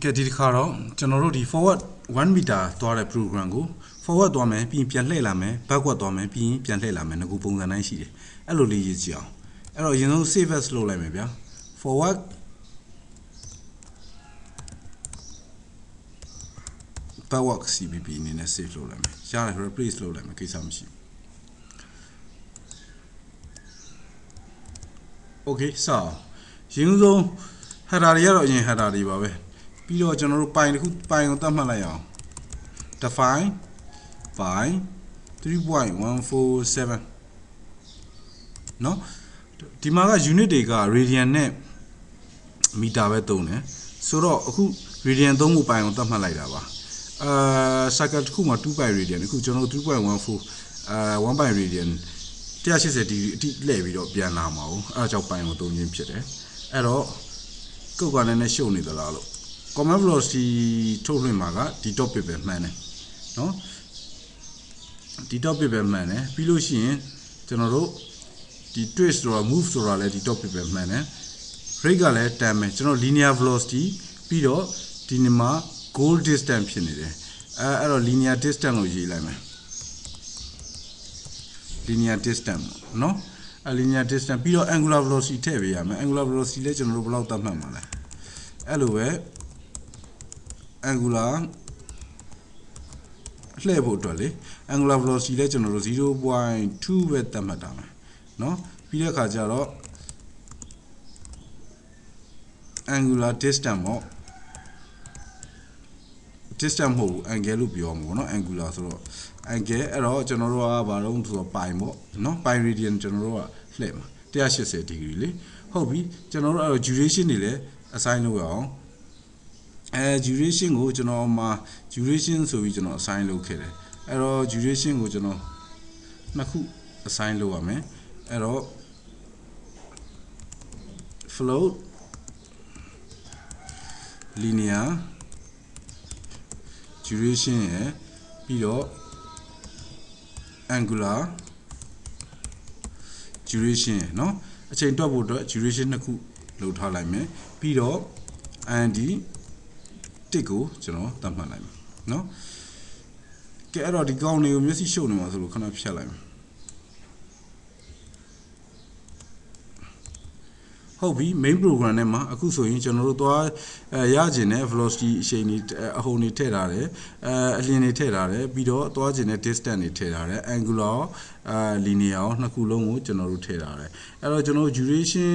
cái đi khai đó cho nó rồi đi forward 1 meter toa cái program của forward toa mấy pin biến lại làm mấy backward toa mấy pin biến lại làm mấy nó cũng bung ra này xí đấyအဲ့လိုလေးရေးကြည့်အောင်အဲ့တော့ရင်ဆုံး save as လုပ်လိုက်မယ်ဗျာ forward backward CPP အနေနဲ့ save လုပ်လိုက်မယ်ရတယ် replace လုပ်လိုက်မယ်ကိစ္စမရှိဘူး okay စအောင်ရင်ဆုံး header တွေကတော့အရင် header တွေပါပဲပြီးတော့ကျွန်တော်တို့ပိုင်တစ်ခုပိုင်ကိုသတ်မှတ်လိုက်အောင် define by 3.147 နော်ဒီမှာက unit တွေက radian နဲ့ meter ပဲသုံးတယ်ဆိုတော့အခု radian သုံးဖို့ပိုင်ကိုသတ်မှတ်လိုက်တာပါcycle တစ်ခုမှာ2 by radian အခုကျွန်တော်တို့ 3.14 1 by radian 180 degree အထိလှည့်ပြီးတော့ပြန်လာမှာ哦အဲ့ဒါကြောင့်ပိုင်ကိုသုံးခြင်းဖြစ်တယ်အဲ့တော့ကုတ်ကလည်းနဲ့ရှုပ်နေသလားလို့ command velocity ထုတ်လွှင့်မှာကဒီ topic ပဲမှန်တယ်နော်ဒီ topic ပဲမှန်တယ်ပြီးလို့ရှိရင်ကျွန်တော်တို့ဒီ twist ဆိုတာ move ဆိုတာလည်းဒီ topic ပဲမှန်တယ် rate ကလည်းတန်မယ်ကျွန်တော် linear velocity ပြီးတော့ဒီနေ့မှာ goal distance ဖြစ်နေတယ်အဲ့တော့ linear distance ကိုရေးလိုက်မယ် linear distance နော်linear distance ပြီးတော့ angular velocity ထည့်ပေးရမယ် angular velocity လည်းကျွန်တော်တို့ဘယ်လောက်သတ်မှတ်မှာလဲအဲ့လိုပဲ angular လှည့်ဖို့အတွက်လေ angular velocity လည်းကျွန်တော်တို့ 0.2 ပဲသတ်မှတ်တာမယ်နော်ပြီးတဲ့အခါကျတော့ angular distance ပေါ့ distance မဟုတ်ဘူး angle လို့ပြောမှာပေါ့နော် angular ဆိုတော့ angle အဲ့တော့ကျွန်တော်တို့ကဘာလို့ဆိုတော့ pi ပေါ့နော် pi radian ကျွန်တော်တို့ကလှည့်မှာ180 degree လေဟုတ်ပြီကျွန်တော်တို့အဲ့တော့ duration တွေလည်း assign လုပ်ရအောင်duration ကိုကျွန်တော်မှာ duration ဆိုပြီးကျွန်တော် assign လုပ်ခဲ့တယ်အဲ့တော့ duration ကိုကျွန်တော်နှစ်ခု assign လုပ်ရမယ်အဲ့တော့ float linear duration ရယ်ပြီးတော့ angular duration ရယ်เนาะအချိန်တွက်ဖို့အတွက် duration နှစ်ခုလုပ်ထားလိုက်မယ်ပြီးတော့ and တစ်ကိုကျွန်တော်သတ်မှတ်လိုက်မယ်เนาะကဲအဲ့တော့ဒီကောင်တွေကိုမျက်စိရှုပ်နေမှာဆိုလို့ခဏဖြတ်လိုက်မယ်ဟုတ်ပြီ main program နဲ့မှာအခုဆိုရင်ကျွန်တော်တို့သွားရကျင်တဲ့ velocity အချိန်တွေအဟုန်တွေထည့်ထားတယ်အလျင်တွေထည့်ထားတယ်ပြီးတော့သွားကျင်တဲ့ distance တွေထည့်ထားတယ် angular linear နှစ်ခုလုံးကိုကျွန်တော်တို့ထည့်ထားတယ်အဲ့တော့ကျွန်တော် duration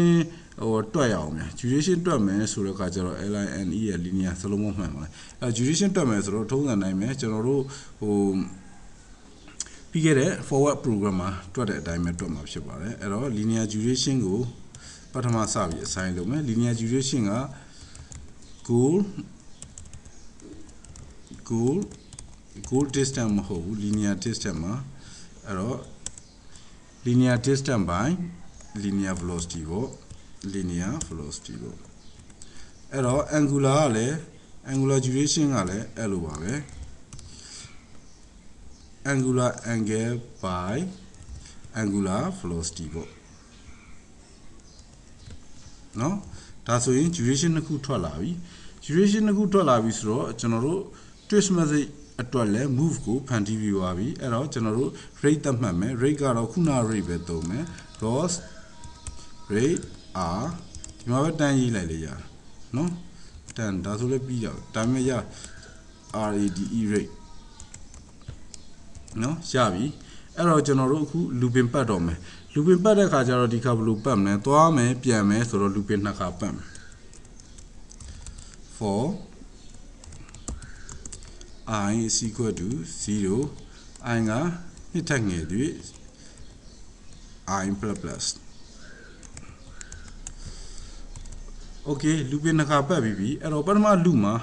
ဟိုတွက်ရအောင်ဗျာ duration တွက်မယ်ဆိုတော့အခါကျတော့ lineရဲ့ linear စလုံးမမှန်ပါဘူးအဲ့ duration တွက်မယ်ဆိုတော့ထုံးစံတိုင်းပဲကျွန်တော်တို့ဟိုပြီးခဲ့တဲ့ forward program မှာတွက်တဲ့အတိုင်းပဲတွက်မှာဖြစ်ပါတယ်အဲ့တော့ linear duration ကိုပထမစပြီး assign လုပ်မယ် linear duration က goal distance မဟုတ်ဘူး linear distance မှာအဲ့တော့ linear distance by linear velocity ပေါ့ linear velocity ပေါ့အဲ့တော့ angular ကလည်း angular duration ကလည်းအဲ့လိုပါပဲ angular angle by angular velocity ပေါ့နော်ဒါဆိုရင် duration နှစ်ခုထွက်လာပြီ duration နှစ်ခုထွက်လာပြီဆိုတော့ကျွန်တော်တို့ twist method အတွက်လည်း move ကိုဖန်တီးပြီးသွားပြီအဲ့တော့ကျွန်တော်တို့ rate သတ်မှတ်မယ် rate ကတော့ခုန rate ပဲသုံးမယ် ROS rate r ဒီမှာပဲတန်းရေးလိုက်လေရနော်တန်းဒါဆိုလည်းပြီးတော့ဒါမှမရ rate rate နော်ရပြီအဲ့တော့ကျွန်တော်တို့အခု looping ပတ်တော့မယ် looping ပတ်တဲ့ခါကျတော့ဒီခါဘယ်လိုပတ်မလဲသွားမယ်ပြန်မယ်ဆိုတော့ looping နှစ်ခါပတ်မယ် for I is equal to 0 I ကနှစ်ထက်ငယ်သည် I plus okay looping နှစ်ခါပတ်ပြီးပြီအဲ့တော့ပထမ loop မှာ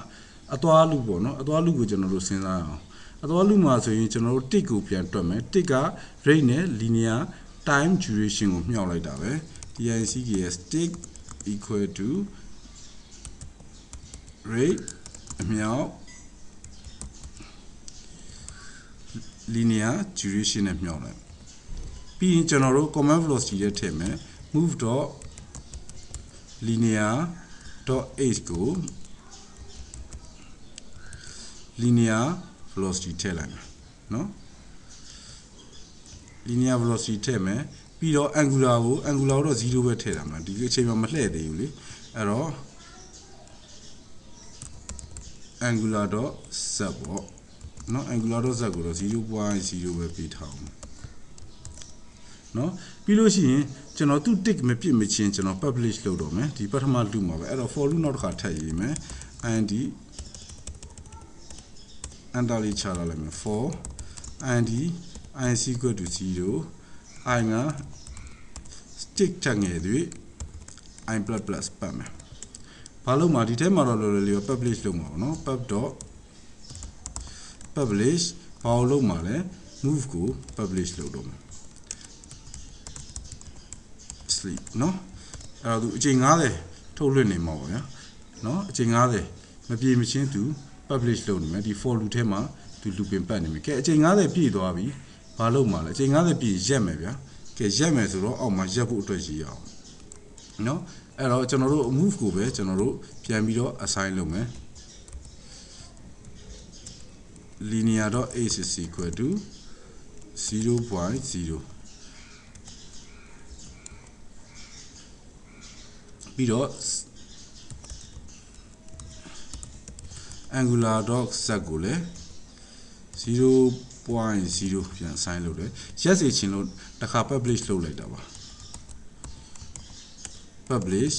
အသွား loop ပေါ့နော်အသွား loop ကိုကျွန်တော်တို့စဉ်းစားအောင်အသွား loop မှာဆိုရင်ကျွန်တော်တို့ tick ကိုပြန်တွက်မယ် tick က rate နဲ့ linear time duration ကိုမြှောက်လိုက်တာပဲ TICKS tick equal to rate အမြှောက် linear duration နဲ့မြှောက်လိုက်ပြီးရင်ကျွန်တော်တို့ command velocity နဲ့ထည့်မယ် move dot linear dot h ကို linear velocity ထည့်လိုက်မယ်နော် linear velocity ထည့်မယ်ပြီးတော့ angular ကိုတော့0ပဲထည့်တာမှာဒီအချိန်မှာမလှည့်သေးဘူးလေအဲ့တော့ angular.z ပေါ့နော် angular.z ကိုတော့ 0.0 ပဲပေးထားအောင်နော်ပြီးလို့ရှိရင်ကျွန်တော်သူ့ tick မပြည့်မချင်းကျွန်တော် publish လုပ်တော့မယ်ဒီပထမ loop မှာပဲအဲ့တော့ for loop နောက်တစ်ခါထပ်ရေးမယ် and enter လေးချလာလိုက်မယ် for and I is equal to 0 I က stick ထပ်ငယ်သွေး I plus plus ပတ်မယ်ဘာလို့မှာဒီထဲမှာတော့လောလောလေး publish လုပ်မှာပေါ့နော် pub.publish ဘာလို့လုပ်မှာလဲ move ကို publish လုပ်တော့မှာ sleep နော်အဲ့တော့သူအချိန်90ထုတ်လွှင့်နေမှာပေါ့ဗျာနော်အချိန်90မပြေမချင်းသူ publish လုပ်နေမယ်ဒီ for loop ထဲမှာသူ looping ပတ်နေမယ်ကဲအချိန်90ပြည့်သွားပြီဘာလုပ်မှာလဲအချိန်90ပြည့်ရက်မယ်ဗျာကဲရက်မယ်ဆိုတော့အောက်မှာရက်ဖို့အတွက်ရေးအောင်နော်အဲ့တော့ကျွန်တော်တို့ move ကိုပဲကျွန်တော်တို့ပြန်ပြီးတော့ assign လုပ်မယ် linear.age is equal to 0.0 ပြီးတော့ angular.z ကိုလည်း 0.0 ပြန် assign လုပ်တယ်ရက်စီချင်းလို့တစ်ခါ publish လုပ်လိုက်တာပါ publish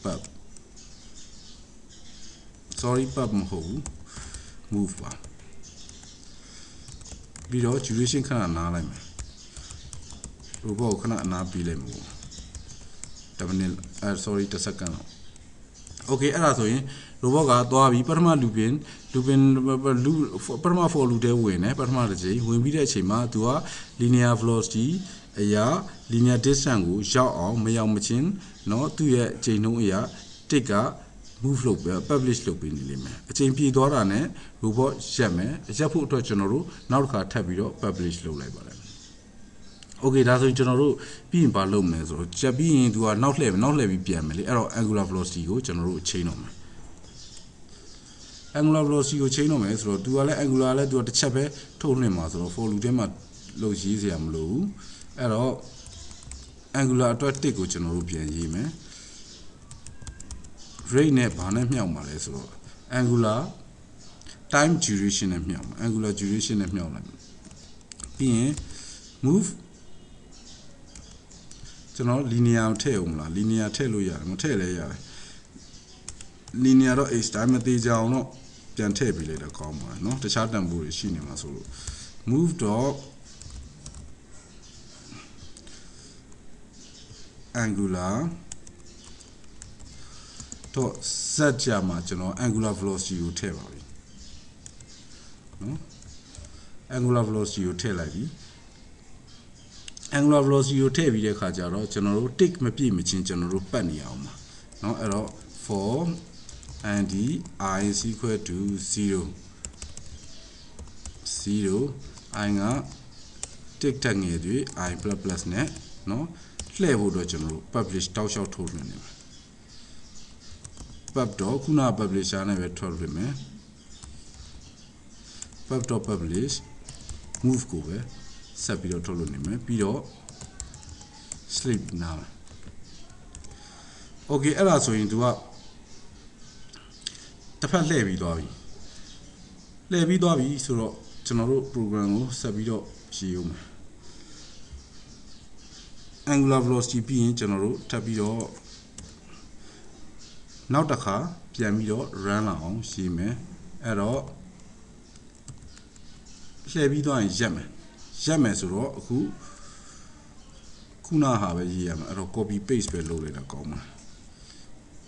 pub sorry pub မဟုတ်ဘူး move ပါပြီးတော့ duration ခဏနားလိုက်မယ် robot ကိုခဏအနားပေးလိုက်မှာပေါ့10 minute sorry 10 second လောက် okay အဲ့ဒါဆိုရင် robot ကသွားပြီးပထမ looping ပထမ for loop ထဲဝင်တယ်ပထမတစ်ချိန်ဝင်ပြီးတဲ့အချိန်မှာသူက linear velocity အရာ linear distance ကိုရောက်အောင်မရောက်မချင်းเนาะသူ့ရဲ့အချိန်နှုန်းအရာ tick က move လုပ်ပဲ publish လုပ်ပေးနေလိမ့်မယ်အချိန်ပြေသွားတာနဲ့ robot ရက်မယ်ရက်ဖို့အတွက်ကျွန်တော်တို့နောက်တစ်ခါထပ်ပြီးတော့ publish လုပ်လိုက်ပါတယ် okay ဒါဆိုရင်ကျွန်တော်တို့ပြီးရင်ဘာလုပ်မလဲဆိုတော့ချက်ပြီးရင်သူကနောက်လှည့်ပြီးပြန်မယ်လေအဲ့တော့ angular velocity ကိုကျွန်တော်တို့ချိန်တော့မယ် angular velocity ကိုချိန်တော့မယ်ဆိုတော့သူကလည်း angular လည်းသူကတစ်ချက်ပဲထုတ်လွှင့်မှာဆိုတော့ for loop ထဲမှာလုပ်ရေးစရာမလိုဘူးအဲ့တော့ angular အတွက် tick ကိုကျွန်တော်တို့ပြန်ရေးမယ် rate နဲ့ဘာနဲ့မြှောက်မှာလဲဆိုတော့ angular time duration နဲ့မြှောက်မှာ angular duration နဲ့မြှောက်လိုက်ပြီးရင် move ကျွန်တော် linear ထည့်အောင်မလား linear ထည့်လို့ရတယ်မထည့်လဲရတယ် linear တော့ h time မသေးကြအောင်တော့ပြန်ထည့်ပေးလိုက်တော့ကောင်းပါတယ်เนาะတခြားတန်ဖိုးတွေရှိနေမှာဆိုလို့ move angular z ကြမှာကျွန်တော် angular velocity ကိုထည့်ပါပြီเนาะ angular velocity ကိုထည့်လိုက်ပြီ angular velocity ကိုထည့်ပြီးတဲ့အခါကျတော့ကျွန်တော်တို့ tick မပြည့်မချင်းကျွန်တော်တို့ပတ်နေအောင်ပါเนาะအဲ့တော့ for and I is equal to 0 I က tick တက်ငယ်တွေ I plus plus နဲ့เนาะလှည့်ဖို့တော့ကျွန်တော်တို့ publish တောက်လျှောက်ထုတ်လွှင့်နေမှာ pub တော့ခုန publisher နဲ့ပဲထုတ်လွှင့်မယ် pub.publish move ကိုပဲဆက်ပြီးတော့ထုတ်လွှင့်နေမယ်ပြီးတော့ sleep now okay အဲ့ဒါဆိုရင်သူကတစ်ဖက်လှည့်ပြီးသွားပြီဆိုတော့ကျွန်တော်တို့ program ကိုဆက်ပြီးတော့ရေးအောင်မယ် angular velocity ပြီးရင်ကျွန်တော်တို့ထပ်ပြီးတော့နောက်တစ်ခါပြန်ပြီးတော့ run လာအောင်ရေးမယ်အဲ့တော့လှည့်ပြီးသွားရင်ရက်မယ်ဆိုတော့အခုခုနဟာပဲရေးရမှာအဲ့တော့ copy paste ပဲလုပ်လိုက်တာကောင်းမှာ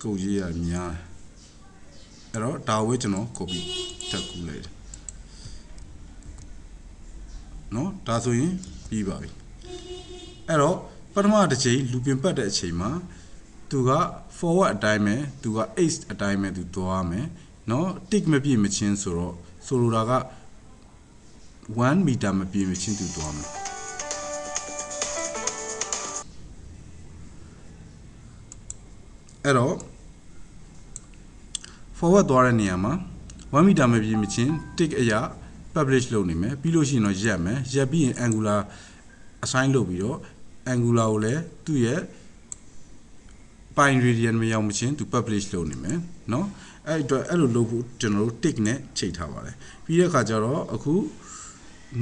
ကုတ်ရေးရများအဲ့တော့ဒါဝဲကျွန်တော် copy တက်ကူးလိုက်တယ်နော်ဒါဆိုရင်ပြီးပါပြီအဲ့တော့ပထမတစ်ချိန် looping ပတ်တဲ့အချိန်မှာသူက forward အတိုင်းပဲသူက x အတိုင်းပဲသူသွားမယ်เนาะ tick မပြည့်မချင်းဆိုတော့ဆိုလိုတာက1 meter မပြည့်မချင်းသူသွားမယ်အဲ့တော့ forward သွားတဲ့နေရာမှာ 1 meter မပြည့်မချင်း tick အရာ publish လုပ်နေမယ်ပြီးလို့ရှိရင်တော့ရက်မယ်ရက်ပြီးရင် angular assign လုပ်ပြီးတော့ angular ကိုလည်းသူ့ရဲ့ပိုင်း radian မရောက်မချင်းသူ publish လုပ်နေမယ်เนาะအဲ့အတွက်အဲ့လိုလုပ်ဖို့ကျွန်တော်တို့ tick နဲ့ချိန်ထားပါတယ်ပြီးတဲ့အခါကျတော့အခု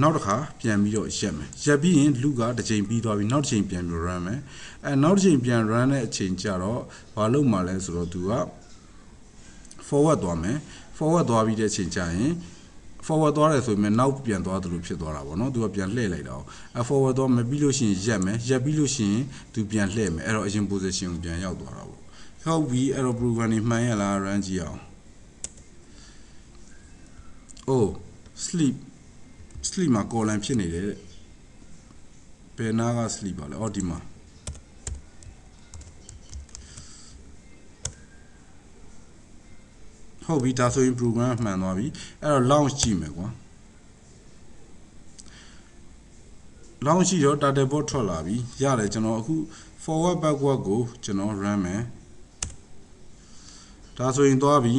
နောက်တစ်ခါပြန်ပြီးတော့ရက်မယ်ရက်ပြီးရင်လူကတစ်ချိန်ပြီးသွားပြီနောက်တစ်ချိန်ပြန်ပြီး run မယ်အဲနောက်တစ်ချိန်ပြန် run တဲ့အချိန်ကျတော့ဘာလုပ်မှာလဲဆိုတော့သူက forward သွားမယ် forward သွားပြီးတဲ့အချိန်ကျရင် forward သွားတယ်ဆိုရင်နောက်ပြန်သွားသလိုဖြစ်သွားတာပေါ့နော်သူကပြန်လှည့်လိုက်တာ။forward သွားမယ်ပြီးလို့ရှိရင်ရက်မယ်ရက်ပြီးလို့ရှိရင်သူပြန်လှည့်မယ်အဲ့တော့အရင် position ကိုပြန်ရောက်သွားတာပေါ့။ဟုတ်ပြီအဲ့တော့ program နေမှန်ရလား run ကြည့်အောင်။ Oh sleep မှာ column ဖြစ်နေတယ်တဲ့။ဘယ်နာက sleep ပါလဲ။အော်ဒီမှာဟုတ်ပြီဒါဆိုရင် program မှန်သွားပြီအဲ့တော့ launch ကြည့်မယ်ကွာ launch ကြည့်တော့ data bot ထွက်လာပြီရတယ်ကျွန်တော်အခု forward backward ကိုကျွန်တော် run မယ်ဒါဆိုရင်သွားပြီ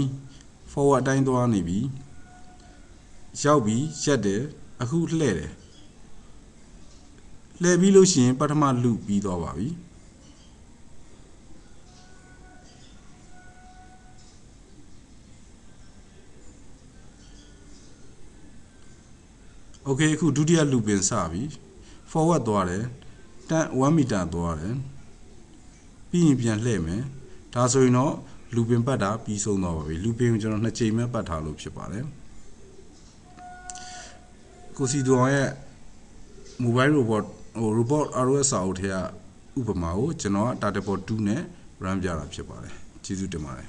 forward အတိုင်းသွားနေပြီရောက်ပြီရက်တယ်အခုလှည့်တယ်လှည့်ပြီးလို့ရှိရင်ပထမ loop ပြီးသွားပါပြီโอเคအခုဒုတိယ loop ပင်စပြီ forward သွားတယ်1 meter သွားတယ်ပြီးရင်ပြန်လှည့်မယ်ဒါဆိုရင်တော့ loop ပင်ပတ်တာပြီးဆုံးသွားပါပြီ loop ပင်ကိုကျွန်တော်2ချိန်မှပတ်ထားလို့ဖြစ်ပါတယ်ကိုစီတော်ရဲ့ mobile robot robot ROS စာအုပ်ထဲကဥပမာကိုကျွန်တော်က data bot 2နဲ့ run ပြတာဖြစ်ပါတယ်ကျေးဇူးတင်ပါတယ်